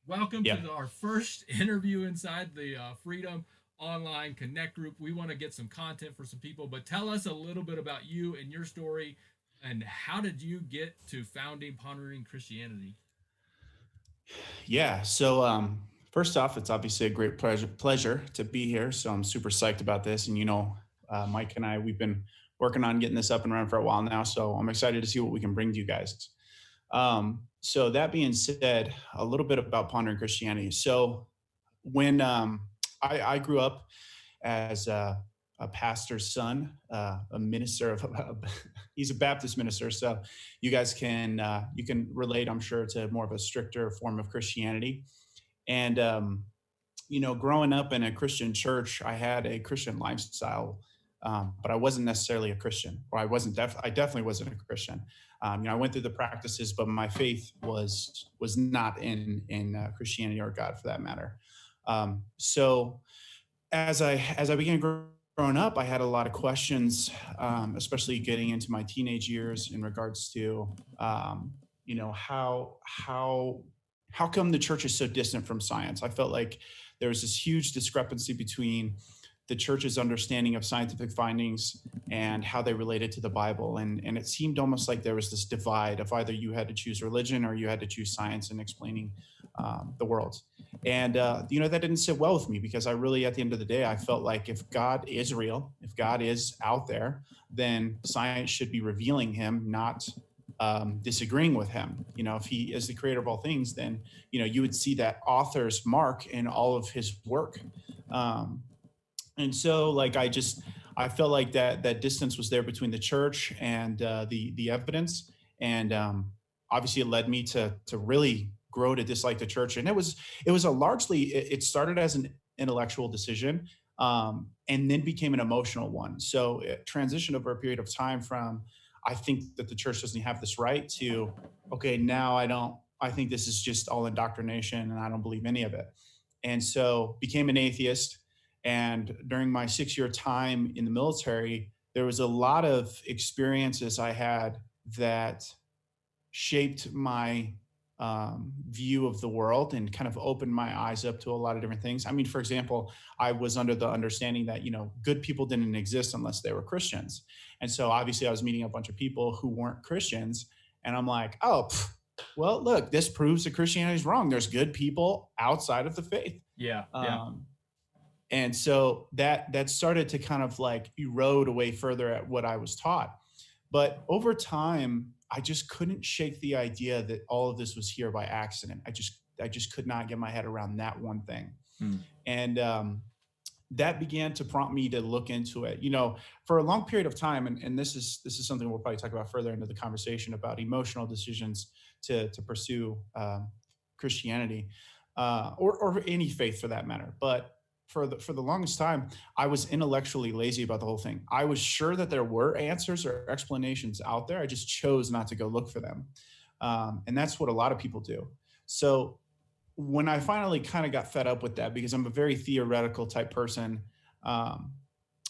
Welcome Yeah. to our first interview inside the Freedom Online Connect group. We want to get some content for some people, but tell us a little bit about you and your story, and how did you get to founding Pondering Christianity? Yeah. First off, it's obviously a great pleasure to be here. So I'm super psyched about this. And Mike and I, we've been working on getting this up and running for a while now. So I'm excited to see what we can bring to you guys. So that being said, a little bit about pondering Christianity. So when I grew up as a pastor's son, a minister of, he's a Baptist minister. So you can relate, I'm sure, to more of a stricter form of Christianity. And growing up in a Christian church, I had a Christian lifestyle, but I wasn't necessarily a Christian, or I definitely wasn't a Christian. I went through the practices, but my faith was not in Christianity or God for that matter. So as I began growing up, I had a lot of questions, especially getting into my teenage years in regards to, how come the church is so distant from science? I felt like there was this huge discrepancy between the church's understanding of scientific findings and how they related to the Bible. And it seemed almost like there was this divide of either you had to choose religion or you had to choose science in explaining the world. And, that didn't sit well with me because I really, at the end of the day, I felt like if God is real, if God is out there, then science should be revealing him, not disagreeing with him. If he is the creator of all things, then, you would see that author's mark in all of his work. Um, and so I felt like that distance was there between the church and the evidence. And obviously it led me to really grow to dislike the church. And it was a largely, it started as an intellectual decision, and then became an emotional one. So it transitioned over a period of time from, I think that the church doesn't have this right, to, okay, now I think this is just all indoctrination and I don't believe any of it. And so became an atheist. And during my 6 year time in the military, there was a lot of experiences I had that shaped my view of the world and kind of opened my eyes up to a lot of different things. I mean, for example, I was under the understanding that, good people didn't exist unless they were Christians. And so obviously I was meeting a bunch of people who weren't Christians. And I'm like, oh, well, look, this proves that Christianity is wrong. There's good people outside of the faith. Yeah, yeah. Um, and so that started to kind of like erode away further at what I was taught. But over time, I just couldn't shake the idea that all of this was here by accident. I just could not get my head around that one thing. Hmm. And that began to prompt me to look into it, for a long period of time. And this is something we'll probably talk about further into the conversation about emotional decisions to pursue Christianity, or any faith for that matter. But for the longest time, I was intellectually lazy about the whole thing. I was sure that there were answers or explanations out there. I just chose not to go look for them, and that's what a lot of people do. So when I finally kind of got fed up with that, because I'm a very theoretical type person. Um,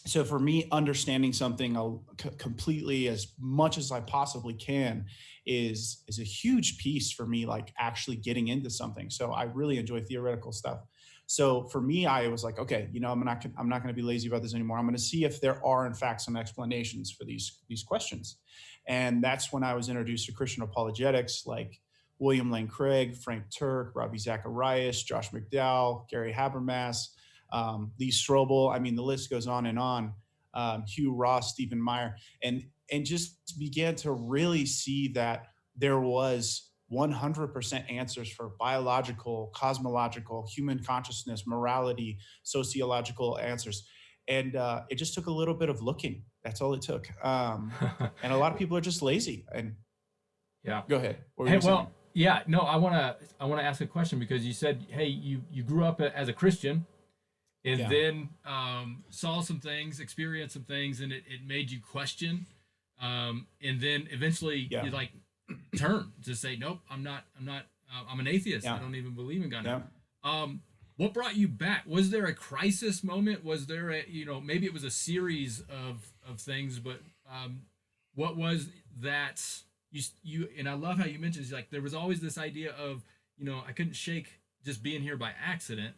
so for me, understanding something completely as much as I possibly can is a huge piece for me, like actually getting into something. So I really enjoy theoretical stuff. So for me, I was like, okay, I'm not going to be lazy about this anymore. I'm going to see if there are in fact some explanations for these questions. And that's when I was introduced to Christian apologetics, like William Lane Craig, Frank Turk, Ravi Zacharias, Josh McDowell, Gary Habermas, Lee Strobel. I mean, the list goes on and on. Hugh Ross, Stephen Meyer, and just began to really see that there was 100% answers for biological, cosmological, human consciousness, morality, sociological answers. And it just took a little bit of looking. That's all it took. And a lot of people are just lazy. And Yeah. go ahead. What were you Hey, going to say, well, man? yeah. No, I wanna ask a question because you said, hey, you grew up as a Christian, and Yeah. then saw some things, experienced some things, and it made you question. And then eventually Yeah. you like turn to say, nope, I'm not. I'm an atheist. I Yeah. don't even believe in God Yeah. now. What brought you back? Was there a crisis moment? Was there a, maybe it was a series of things, but what was that? And I love how you mentioned, like, there was always this idea of, I couldn't shake just being here by accident,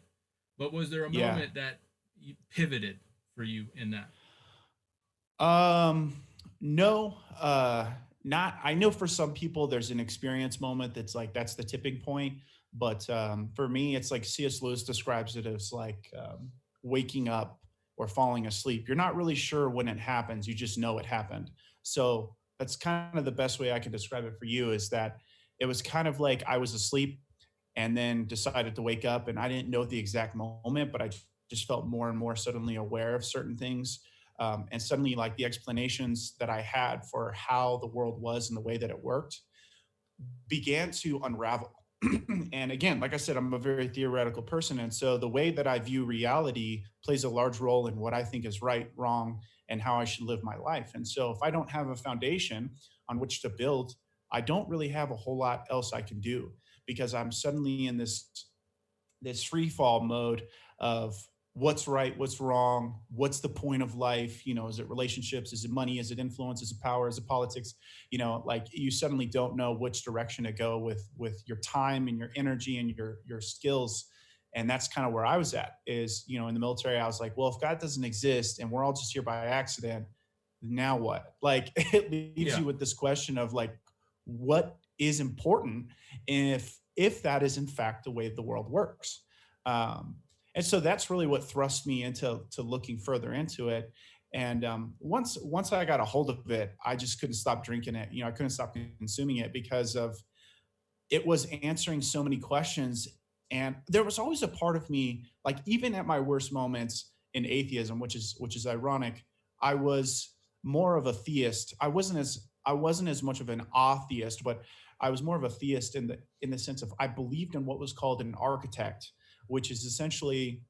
but was there a Yeah. moment that you pivoted for you in that? Um, no, not. I know for some people there's an experience moment that's like that's the tipping point, but for me, it's like C.S. Lewis describes it as like waking up or falling asleep. You're not really sure when it happens; you just know it happened. So that's kind of the best way I can describe it for you is that it was kind of like I was asleep and then decided to wake up, and I didn't know the exact moment, but I just felt more and more suddenly aware of certain things, and suddenly like the explanations that I had for how the world was and the way that it worked began to unravel. And again, like I said, I'm a very theoretical person, and so the way that I view reality plays a large role in what I think is right, wrong, and how I should live my life. And so if I don't have a foundation on which to build, I don't really have a whole lot else I can do, because I'm suddenly in this free fall mode of what's right, what's wrong, what's the point of life, is it relationships, is it money, is it influence, is it power, is it politics, like you suddenly don't know which direction to go with your time and your energy and your skills. And that's kind of where I was at is, in the military I was like, well, if God doesn't exist and we're all just here by accident, now what? Like it leaves Yeah. you with this question of like, what is important if that is in fact the way the world works. um, and so that's really what thrust me into looking further into it. And once I got a hold of it, I just couldn't stop drinking it. I couldn't stop consuming it because of it was answering so many questions. And there was always a part of me, like even at my worst moments in atheism, which is ironic, I was more of a theist. I wasn't as much of an atheist, but I was more of a theist in the sense of I believed in what was called an architect, which is essentially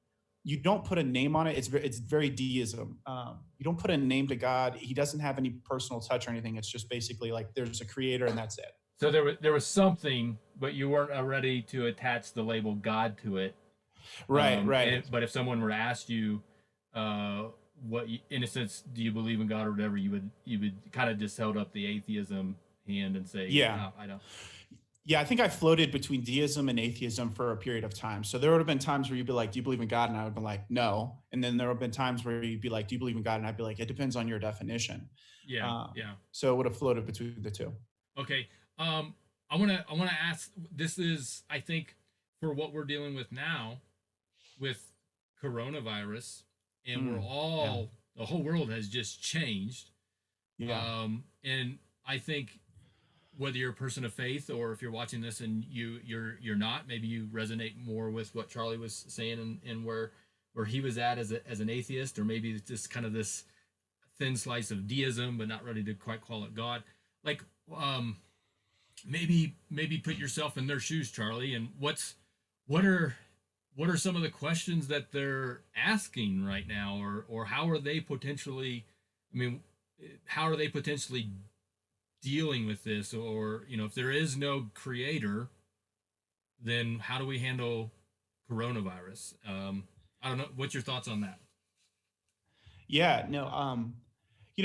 you don't put a name on it. It's very deism. You don't put a name to God. He doesn't have any personal touch or anything. It's just basically like there's a creator and that's it. So there was something, but you weren't ready to attach the label God to it. Right, And right. but if someone were to ask you, uh, in a sense, do you believe in God or whatever, you would kind of just held up the atheism hand and say, Yeah. no, I don't. Yeah, I think I floated between deism and atheism for a period of time. So there would have been times where you'd be like, "Do you believe in God?" And I would be like, "No." And then there would have been times where you'd be like, "Do you believe in God?" And I'd be like, "It depends on your definition." Yeah, yeah. So it would have floated between the two. Okay. I wanna ask. This is, I think, for what we're dealing with now with coronavirus, and we're Yeah, all the whole world has just changed. yeah, And I think whether you're a person of faith or if you're watching this and you're not, maybe you resonate more with what Charlie was saying and where he was at as an atheist, or maybe it's just kind of this thin slice of deism, but not ready to quite call it God. Like, um, maybe put yourself in their shoes, Charlie, and what are what are some of the questions that they're asking right now, or how are they potentially, I mean, how are they potentially dealing with this, or if there is no creator, then how do we handle coronavirus? I don't know. What's your thoughts on that? yeah. No,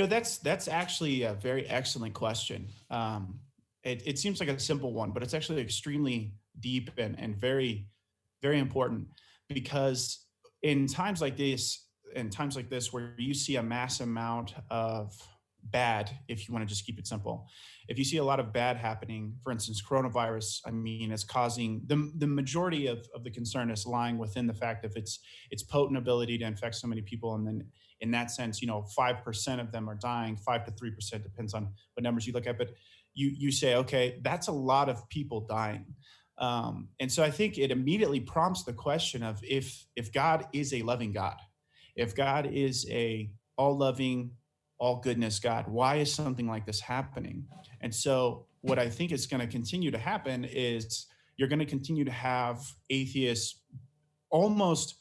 that's actually a very excellent question. It seems like a simple one, but it's actually extremely deep and very, very important because in times like this, in times like this, where you see a mass amount of bad, if you want to just keep it simple, if you see a lot of bad happening, for instance, coronavirus, I mean, is causing the majority of the concern is lying within the fact of its potent ability to infect so many people, and then in that sense, 5% of them are dying, 5 to 3% depends on what numbers you look at. But you say, okay, that's a lot of people dying. And so I think it immediately prompts the question of if God is a loving God, if God is a all loving, all goodness God, why is something like this happening? And so what I think is going to continue to happen is you're going to continue to have atheists almost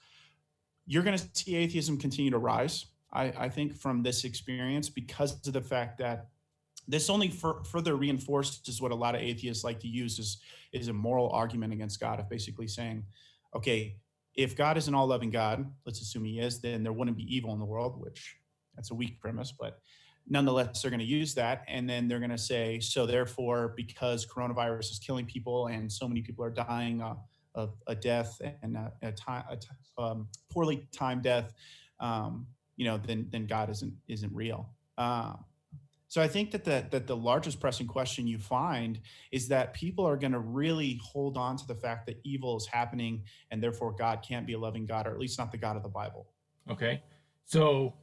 you're going to see atheism continue to rise. I think from this experience because of the fact that this only further reinforces what a lot of atheists like to use is a moral argument against God of basically saying, okay, if God is an all loving God, let's assume he is, then there wouldn't be evil in the world, which that's a weak premise, but nonetheless, they're going to use that. And then they're going to say, so therefore, because coronavirus is killing people and so many people are dying, of a death and poorly timed death, then God isn't real. So I think that the largest pressing question you find is that people are going to really hold on to the fact that evil is happening, and therefore God can't be a loving God, or at least not the God of the Bible. Okay. So,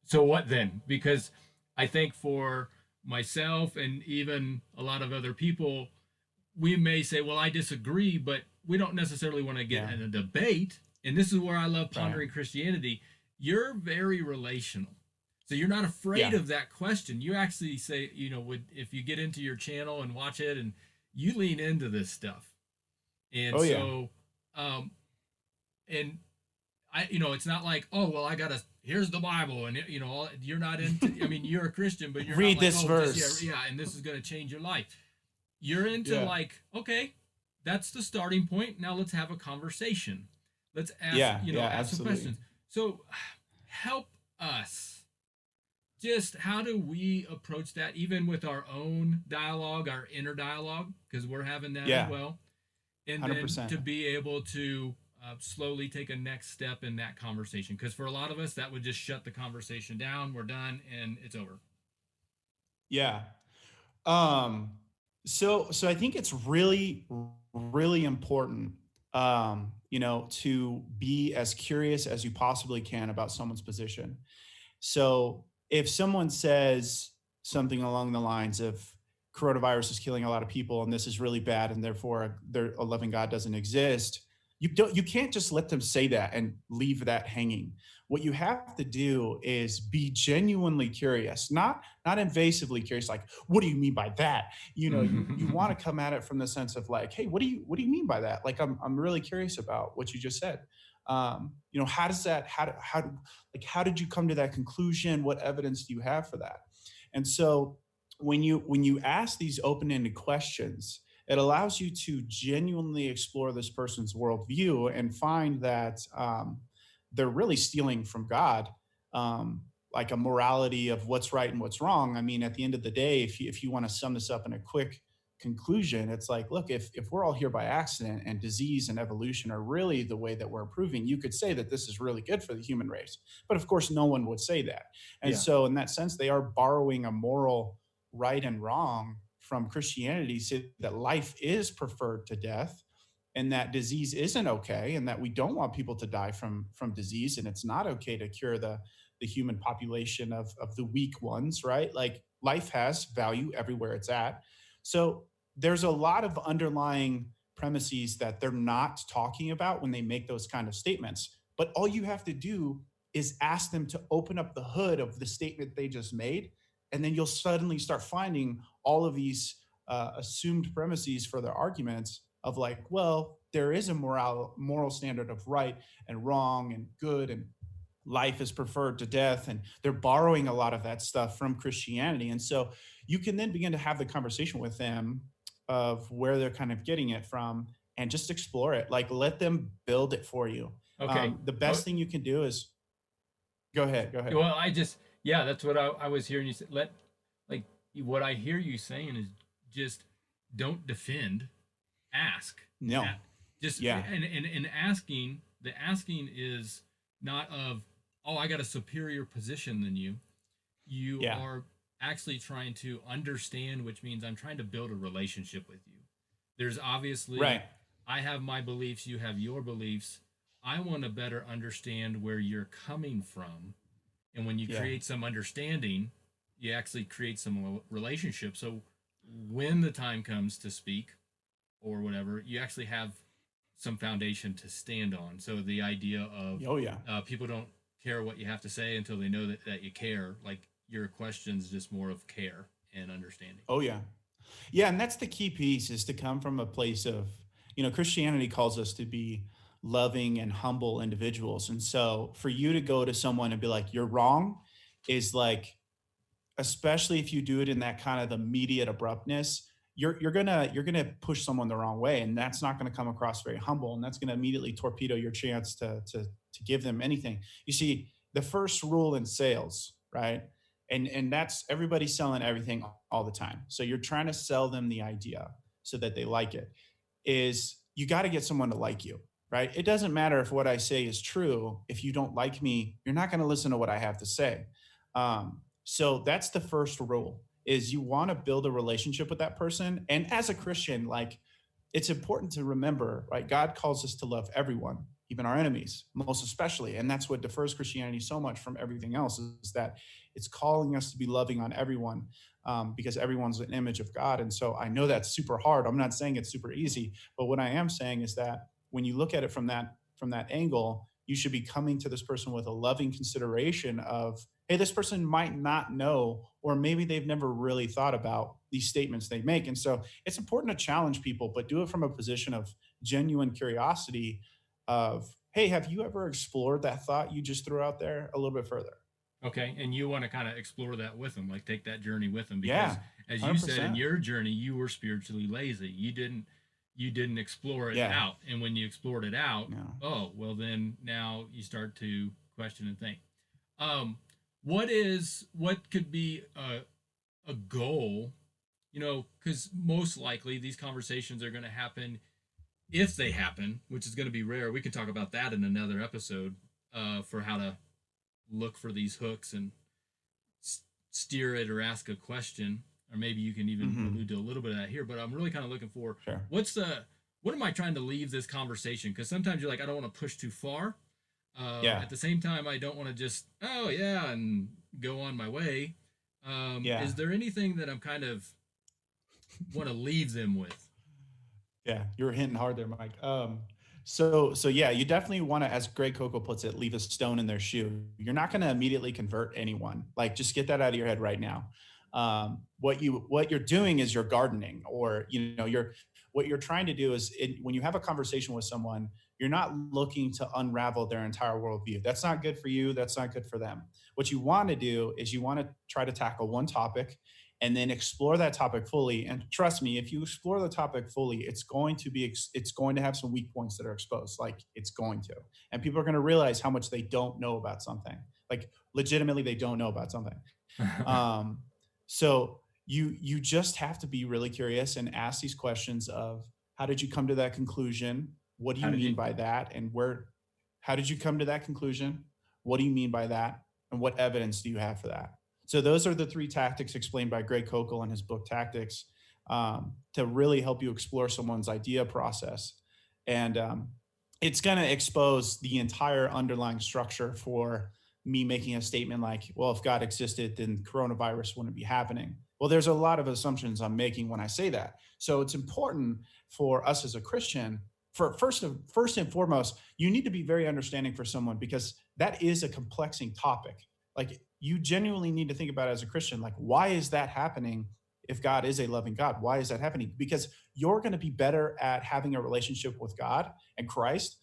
so what then? Because I think for myself and even a lot of other people, we may say, well, I disagree, but we don't necessarily want to get Yeah. in a debate. And this is where I love Right. pondering Christianity. You're very relational. So you're not afraid Yeah. of that question. You actually say, if you get into your channel and watch it and you lean into this stuff. And Oh yeah. so, um, and it's not like, oh, well, here's the Bible. And, you're not into, I mean, you're a Christian, but you're not Read like, this oh, just, yeah, verse. yeah, and this is going to change your life. You're into Yeah. like, okay, that's the starting point. Now let's have a conversation. Let's Yeah. Yeah. ask some Absolutely. questions. So help us. Just how do we approach that, even with our own dialogue, our inner dialogue, because we're having that as Yeah. well, and then 100%. to be able to slowly take a next step in that conversation. Because for a lot of us, that would just shut the conversation down. We're done, and it's over. Yeah. Um, so I think it's really, really important, to be as curious as you possibly can about someone's position. So if someone says something along the lines of coronavirus is killing a lot of people and this is really bad and therefore a loving God doesn't exist, you can't just let them say that and leave that hanging. What you have to do is be genuinely curious, not invasively curious, like, what do you mean by that? You want to come at it from the sense of like, hey, what do you mean by that? Like, I'm really curious about what you just said. How does that how did you come to that conclusion? What evidence do you have for that? And so when you ask these open-ended questions, it allows you to genuinely explore this person's worldview and find that they're really stealing from God, like a morality of what's right and what's wrong. I mean, at the end of the day, if you want to sum this up in a quick conclusion, it's like, look, if we're all here by accident and disease and evolution are really the way that we're improving, you could say that this is really good for the human race. But of course, no one would say that. And Yeah. so, in that sense, they are borrowing a moral right and wrong from Christianity, so that life is preferred to death and that disease isn't okay and that we don't want people to die from disease and it's not okay to cure the human population of the weak ones, right? Like life has value everywhere it's at. So there's a lot of underlying premises that they're not talking about when they make those kind of statements. But all you have to do is ask them to open up the hood of the statement they just made. And then you'll suddenly start finding all of these assumed premises for their arguments of like, well, there is a moral standard of right and wrong and good and life is preferred to death, and they're borrowing a lot of that stuff from Christianity. And so you can then begin to have the conversation with them of where they're kind of getting it from and just explore it, like let them build it for you. Okay. The Oh, best thing you can do is go ahead. well, yeah, that's what I was hearing you say. Like, what I hear you saying is just don't defend, ask. No. A- Just, Yeah. and asking, the asking is not of, oh, I got a superior position than you. You Yeah. are actually trying to understand, which means I'm trying to build a relationship with you. There's obviously, Right. I have my beliefs, you have your beliefs. I want to better understand where you're coming from. And when you Yeah. create some understanding, you actually create some relationship. So when the time comes to speak or whatever, you actually have some foundation to stand on. So the idea of Oh yeah. people don't care what you have to say until they know that you care. Like your question's just more of care and understanding. Oh yeah. Yeah, and that's the key piece, is to come from a place of, Christianity calls us to be loving and humble individuals. And so for you to go to someone and be like, you're wrong, is like, especially if you do it in that kind of immediate abruptness, you're gonna push someone the wrong way, and that's not going to come across very humble, and that's going to immediately torpedo your chance to give them anything. You see, the first rule in sales, right? And that's everybody selling everything all the time. So you're trying to sell them the idea so that they like it. Is you got to get someone to like you, right? It doesn't matter if what I say is true. If you don't like me, you're not going to listen to what I have to say. So that's the first rule, is you want to build a relationship with that person. And as a Christian, like, it's important to remember, right? God calls us to love everyone, even our enemies, most especially. And that's what differs Christianity so much from everything else, is that it's calling us to be loving on everyone, because everyone's an image of God. And so I know that's super hard. I'm not saying it's super easy, but what I am saying is that when you look at it from that angle, you should be coming to this person with a loving consideration of, hey, this person might not know, or maybe they've never really thought about these statements they make. And so it's important to challenge people, but do it from a position of genuine curiosity of, hey, have you ever explored that thought you just threw out there a little bit further? Okay, and you want to kind of explore that with them, like take that journey with them, because Yeah, as you said, in 100%. your journey, you were spiritually lazy. You didn't explore it Yeah. out, and when you explored it out, Yeah. oh well, then now you start to question and think. Um, what could be a goal? Because most likely these conversations are going to happen, if they happen, which is going to be rare. We can talk about that in another episode, for how to look for these hooks and steer it or ask a question, or maybe you can even Hmm. allude to a little bit of that here. But I'm really kind of looking for, Sure. what am I trying to leave this conversation? Because sometimes you're like, I don't want to push too far. Yeah. At the same time, I don't want to just, oh yeah, and go on my way. Yeah. Is there anything that I'm kind of want to leave them with? Yeah, you were hitting hard there, Mike. So yeah, you definitely want to, as Greg Coco puts it, leave a stone in their shoe. You're not going to immediately convert anyone. Like, just get that out of your head right now. What you're doing is you're gardening, or you're what you're trying to do is, when you have a conversation with someone, you're not looking to unravel their entire worldview. That's not good for you. That's not good for them. What you want to do is you want to try to tackle one topic and then explore that topic fully. And trust me, if you explore the topic fully, it's going to have some weak points that are exposed. Like, it's going to, and people are going to realize how much they don't know about something. Like, legitimately, they don't know about something. Um, so you just have to be really curious and ask these questions of, how did you come to that conclusion? What do How you did mean you? by that? And where? How did you come to that conclusion? What do you mean by that? And what evidence do you have for that? So those are the three tactics explained by Greg Kokel in his book Tactics, to really help you explore someone's idea process. And it's going to expose the entire underlying structure for me making a statement like, well, if God existed, then coronavirus wouldn't be happening. Well, there's a lot of assumptions I'm making when I say that. So it's important for us as a Christian, for first and foremost, you need to be very understanding for someone, because that is a complexing topic. Like, you genuinely need to think about it as a Christian, like, why is that happening? If God is a loving God, why is that happening? Because you're going to be better at having a relationship with God and Christ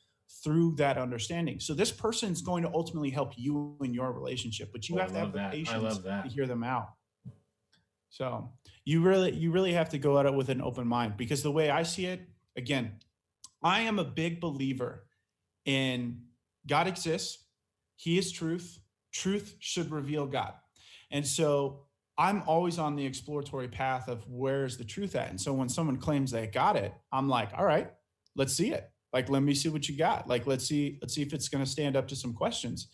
through that understanding. So this person's going to ultimately help you in your relationship, but you Oh, I have to have love the that. I patience love to that. hear them out. So you really have to go at it with an open mind, because the way I see it, again, I am a big believer in God exists. He is truth. Truth should reveal God. And so I'm always on the exploratory path of, where's the truth at? And so when someone claims they got it, I'm like, all right, let's see it. Like, let me see what you got. Like, let's see if it's going to stand up to some questions.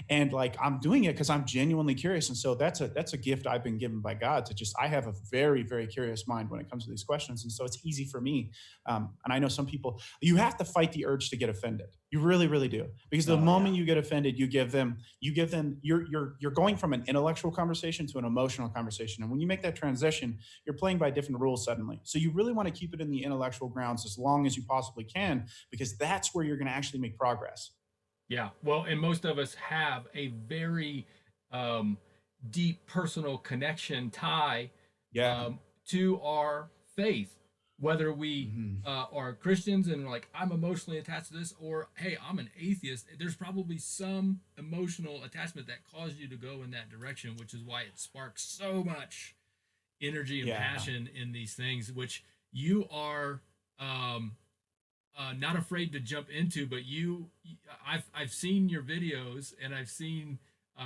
And like, I'm doing it because I'm genuinely curious. And so that's a gift I've been given by God, to just, I have a very, very curious mind when it comes to these questions. And so it's easy for me. And I know some people, you have to fight the urge to get offended. You really, really do. Because the Oh yeah. moment you get offended, you're going from an intellectual conversation to an emotional conversation. And when you make that transition, you're playing by different rules suddenly. So you really want to keep it in the intellectual grounds as long as you possibly can, because that's where you're going to actually make progress. Yeah. Well, and most of us have a very um, deep personal connection tie Yeah. to our faith, whether we Hmm. are Christians and we're like, I'm emotionally attached to this, or hey, I'm an atheist. There's probably some emotional attachment that caused you to go in that direction, which is why it sparks so much energy and Yeah. passion in these things, which you are um, not afraid to jump into. But I've seen your videos, and I've seen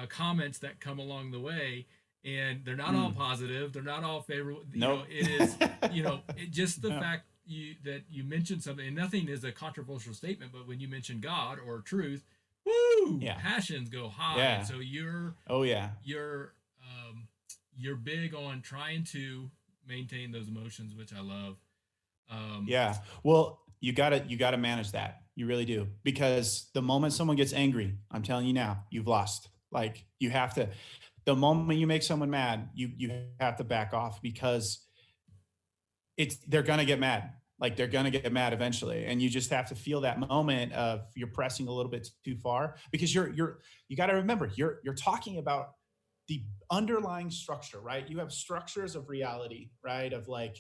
comments that come along the way, and they're not all Mm. positive. They're not all favorable. Nope. It is, just the No. fact. you mentioned something, and nothing is a controversial statement, but when you mention God or truth, woo, Yeah. passions go high, and Yeah. so Oh yeah. you're you're big on trying to maintain those emotions, which I love. Um, Yeah. Well, you gotta manage that. You really do. Because the moment someone gets angry, I'm telling you now, you've lost. Like you have to, the moment you make someone mad, you have to back off because they're gonna get mad. Like they're gonna get mad eventually. And you just have to feel that moment of you're pressing a little bit too far because you gotta remember you're talking about the underlying structure, right? You have structures of reality, right? Of like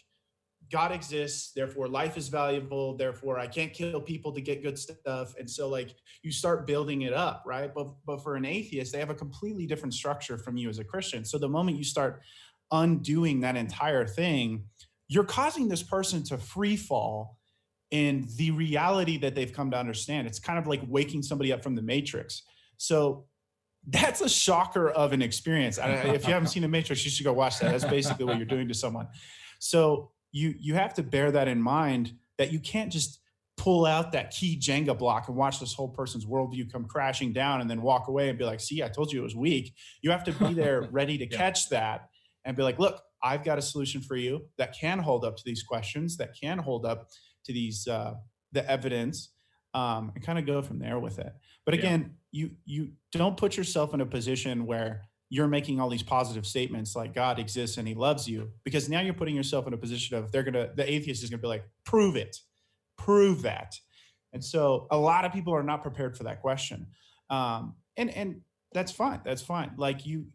God exists, therefore life is valuable, therefore I can't kill people to get good stuff. And so like you start building it up, right? But for an atheist, they have a completely different structure from you as a Christian. So the moment you start undoing that entire thing, you're causing this person to free fall in the reality that they've come to understand. It's kind of like waking somebody up from the matrix. So that's a shocker of an experience. If you haven't seen The Matrix, you should go watch that. That's basically what you're doing to someone. So you have to bear that in mind that you can't just pull out that key Jenga block and watch this whole person's worldview come crashing down and then walk away and be like, see, I told you it was weak. You have to be there ready to yeah, catch that and be like, look, I've got a solution for you that can hold up to these questions, that can hold up to these the evidence, and kind of go from there with it. But yeah, again, you don't put yourself in a position where you're making all these positive statements like God exists and he loves you, because now you're putting yourself in a position of the atheist is gonna be like, prove it, prove that. And so a lot of people are not prepared for that question. And that's fine. That's fine. Like you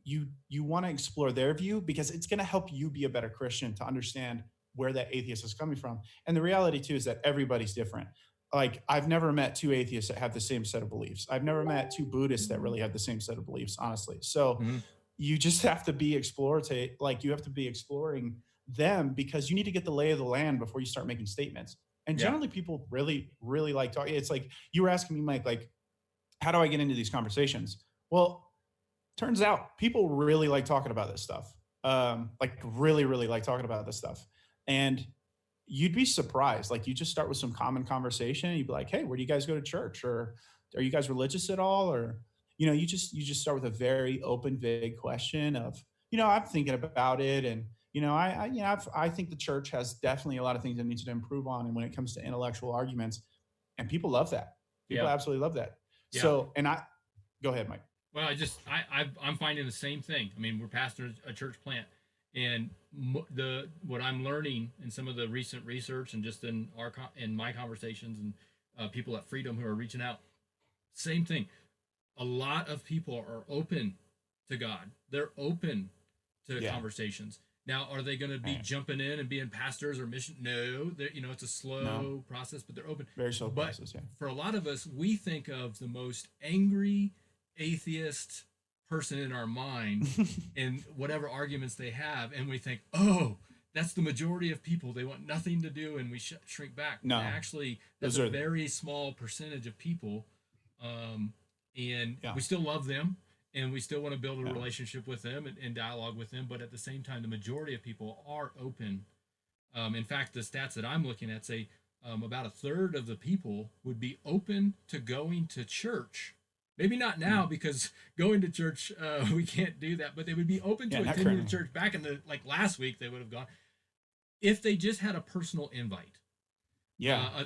want to explore their view because it's going to help you be a better Christian to understand where that atheist is coming from. And the reality too is that everybody's different. Like I've never met two atheists that have the same set of beliefs. I've never met two Buddhists that really have the same set of beliefs, honestly. So mhm, you just have to be exploratory, like you have to be exploring them because you need to get the lay of the land before you start making statements. And yeah, generally people really, really like talking. It's like you were asking me, Mike, like, how do I get into these conversations? Well, turns out people really like talking about this stuff. Like really, really like talking about this stuff. And you'd be surprised. Like you just start with some common conversation. You'd be like, "Hey, where do you guys go to church? Or are you guys religious at all?" Or you just start with a very open, vague question of, I'm thinking about it, and I think the church has definitely a lot of things it needs to improve on, and when it comes to intellectual arguments, and people love that. People yeah, absolutely love that. yeah. So, and I go ahead, Mike. Well, I'm finding the same thing. I mean, we're pastoring a church plant, and the what I'm learning in some of the recent research and just in my conversations and people at Freedom who are reaching out, same thing. A lot of people are open to God. They're open to Yeah. conversations. Now, are they going to be Right. jumping in and being pastors or mission? No, it's a No. slow process, but they're open. Very slow But process. Yeah. for a lot of us, we think of the most angry atheist person in our mind in whatever arguments they have, and we think, oh, that's the majority of people. They want nothing to do, and we shrink back. When No. actually, that's Those a are. very small percentage of people, um, and Yeah. we still love them, and we still want to build a Yeah. relationship with them and dialogue with them. But at the same time, the majority of people are open. In fact, the stats that I'm looking at say about a third of the people would be open to going to church. Maybe not now Mm. because going to church we can't do that, but they would be open Yeah. to Not attending the currently. church. Back in the like last week, they would have gone if they just had a personal invite. Yeah.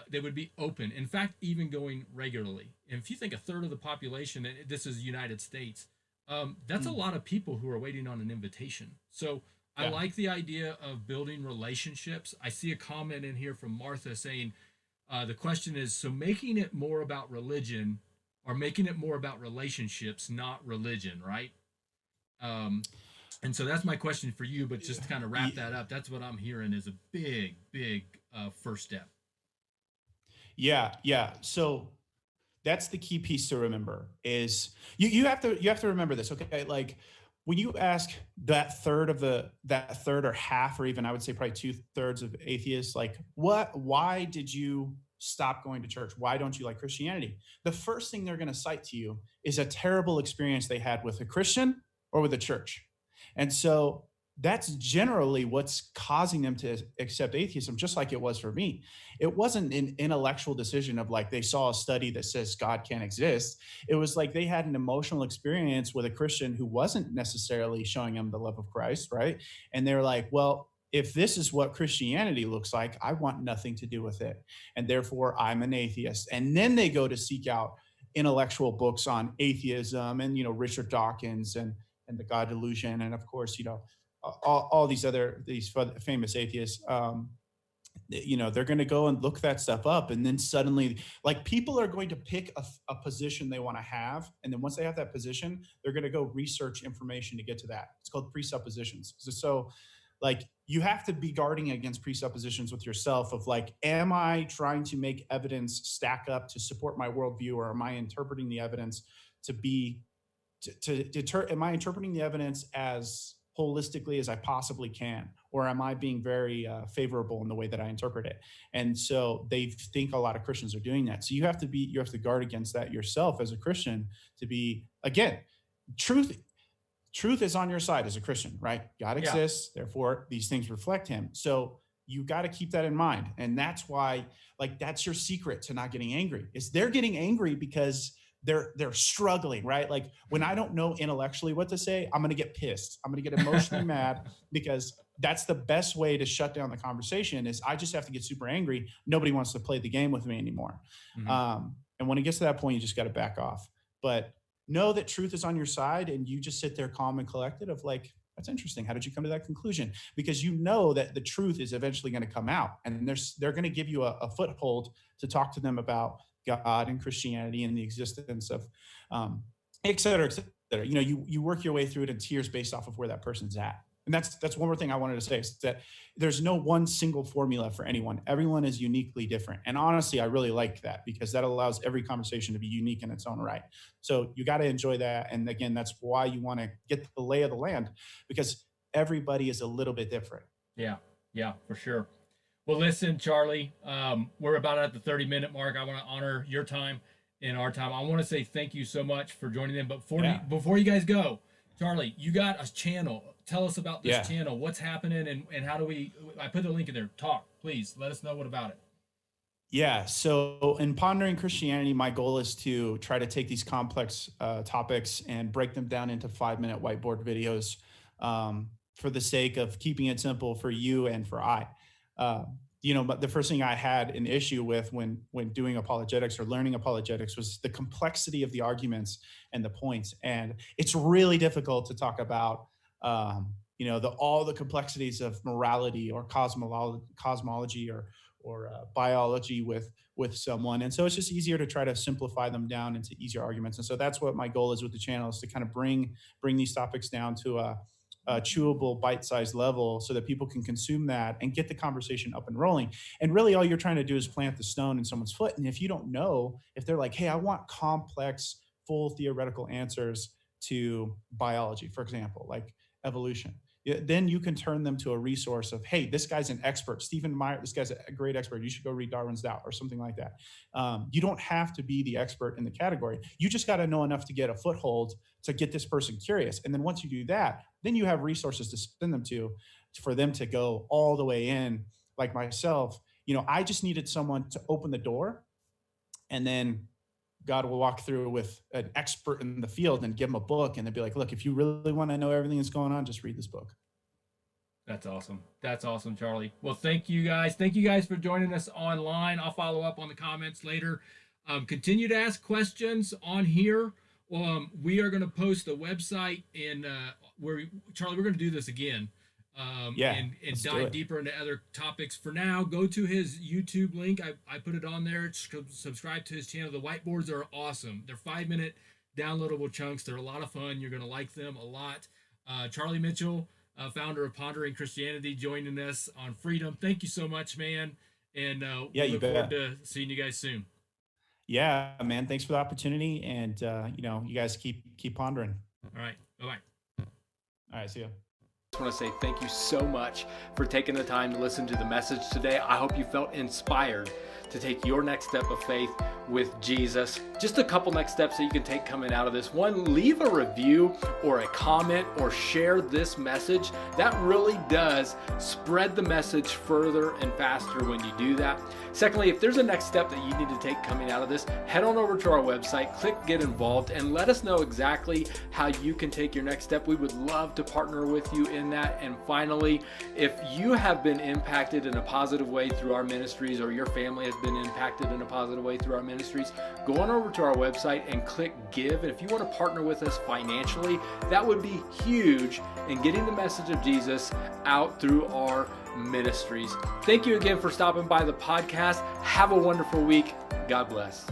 They would be open. In fact, even going regularly. And if you think a third of the population, and this is United States, that's a Mm. lot of people who are waiting on an invitation. So I Yeah. like the idea of building relationships. I see a comment in here from Martha saying, the question is, so making it more about religion or making it more about relationships, not religion, right? Um, and so that's my question for you, but just to kind of wrap that up, that's what I'm hearing is a big, big first step. Yeah. Yeah. So that's the key piece to remember is you have to remember this. Okay. Like when you ask that third or half, or even I would say probably 2/3 of atheists, like why did you stop going to church? Why don't you like Christianity? The first thing they're going to cite to you is a terrible experience they had with a Christian or with a church. And so that's generally what's causing them to accept atheism, just like it was for me. It wasn't an intellectual decision of like they saw a study that says God can't exist. It was like they had an emotional experience with a Christian who wasn't necessarily showing them the love of Christ, right? And they're like, well, if this is what Christianity looks like, I want nothing to do with it. And therefore, I'm an atheist. And then they go to seek out intellectual books on atheism and, Richard Dawkins and the God delusion. And of course, all these famous atheists, they're going to go and look that stuff up, and then suddenly, like, people are going to pick a position they want to have, and then once they have that position, they're going to go research information to get to that. It's called presuppositions. So like, you have to be guarding against presuppositions with yourself of like, am I trying to make evidence stack up to support my worldview, or am I interpreting the evidence to be to deter? Am I interpreting the evidence as holistically as I possibly can, or am I being very favorable in the way that I interpret it? And so they think a lot of Christians are doing that. So you have to guard against that yourself as a Christian, to be, again, truth is on your side as a Christian, right? God exists, therefore these things reflect him. So you got to keep that in mind. And that's why, like, that's your secret to not getting angry, is they're getting angry because they're struggling, right? Like, when I don't know intellectually what to say, I'm going to get pissed. I'm going to get emotionally mad, because that's the best way to shut down the conversation, is I just have to get super angry. Nobody wants to play the game with me anymore. Mm-hmm. And when it gets to that point, you just got to back off. But know that truth is on your side, and you just sit there calm and collected of like, that's interesting. How did you come to that conclusion? Because you know that the truth is eventually going to come out, and they're going to give you a foothold to talk to them about God and Christianity and the existence of, et cetera, et cetera. You work your way through it in tiers based off of where that person's at. And that's one more thing I wanted to say, is that there's no one single formula for anyone. Everyone is uniquely different. And honestly, I really like that, because that allows every conversation to be unique in its own right. So you got to enjoy that. And again, that's why you want to get the lay of the land, because everybody is a little bit different. Yeah, for sure. Well, listen, Charlie, we're about at the 30-minute mark. I want to honor your time and our time. I want to say thank you so much for joining in. But before you guys go, Charlie, you got a channel. Tell us about this channel. What's happening, and how do I put the link in there. Talk, please. Let us know what about it. Yeah. So in Pondering Christianity, my goal is to try to take these complex topics and break them down into 5-minute whiteboard videos, for the sake of keeping it simple for you and for I. But the first thing I had an issue with when doing apologetics or learning apologetics was the complexity of the arguments and the points. And it's really difficult to talk about, all the complexities of morality or cosmology or biology with someone. And so it's just easier to try to simplify them down into easier arguments. And so that's what my goal is with the channel, is to kind of bring these topics down to a chewable, bite-sized level, so that people can consume that and get the conversation up and rolling. And really all you're trying to do is plant the stone in someone's foot. And if you don't know, if they're like, hey, I want complex, full theoretical answers to biology, for example, like evolution, then you can turn them to a resource of, hey, this guy's an expert, Stephen Meyer, this guy's a great expert, you should go read Darwin's Doubt or something like that. You don't have to be the expert in the category. You just got to know enough to get a foothold to get this person curious. And then once you do that, then you have resources to send them to, for them to go all the way in. Like myself, I just needed someone to open the door, and then God will walk through with an expert in the field and give them a book, and they'll be like, look, if you really want to know everything that's going on, just read this book. That's awesome. That's awesome, Charlie. Well, thank you guys. Thank you guys for joining us online. I'll follow up on the comments later. Continue to ask questions on here. We are going to post a website where, Charlie, we're going to do this again. And dive deeper into other topics. For now, go to his YouTube link. I put it on there. Subscribe to his channel. The whiteboards are awesome. They're 5-minute downloadable chunks. They're a lot of fun. You're going to like them a lot. Charlie Mitchell, founder of Pondering Christianity, joining us on Freedom. Thank you so much, man. And we look forward to seeing you guys soon. Yeah, man. Thanks for the opportunity. And, you guys keep pondering. All right. Bye-bye. All right. See ya. I just want to say thank you so much for taking the time to listen to the message today. I hope you felt inspired to take your next step of faith with Jesus. Just a couple next steps that you can take coming out of this. One, leave a review or a comment or share this message. That really does spread the message further and faster when you do that. Secondly, if there's a next step that you need to take coming out of this, head on over to our website, click Get Involved, and let us know exactly how you can take your next step. We would love to partner with you in that. And finally, if you have been impacted in a positive way through our ministries, or your family has been impacted in a positive way through our ministries, go on over to our website and click Give. And if you want to partner with us financially, that would be huge in getting the message of Jesus out through our ministries. Thank you again for stopping by the podcast. Have a wonderful week. God bless.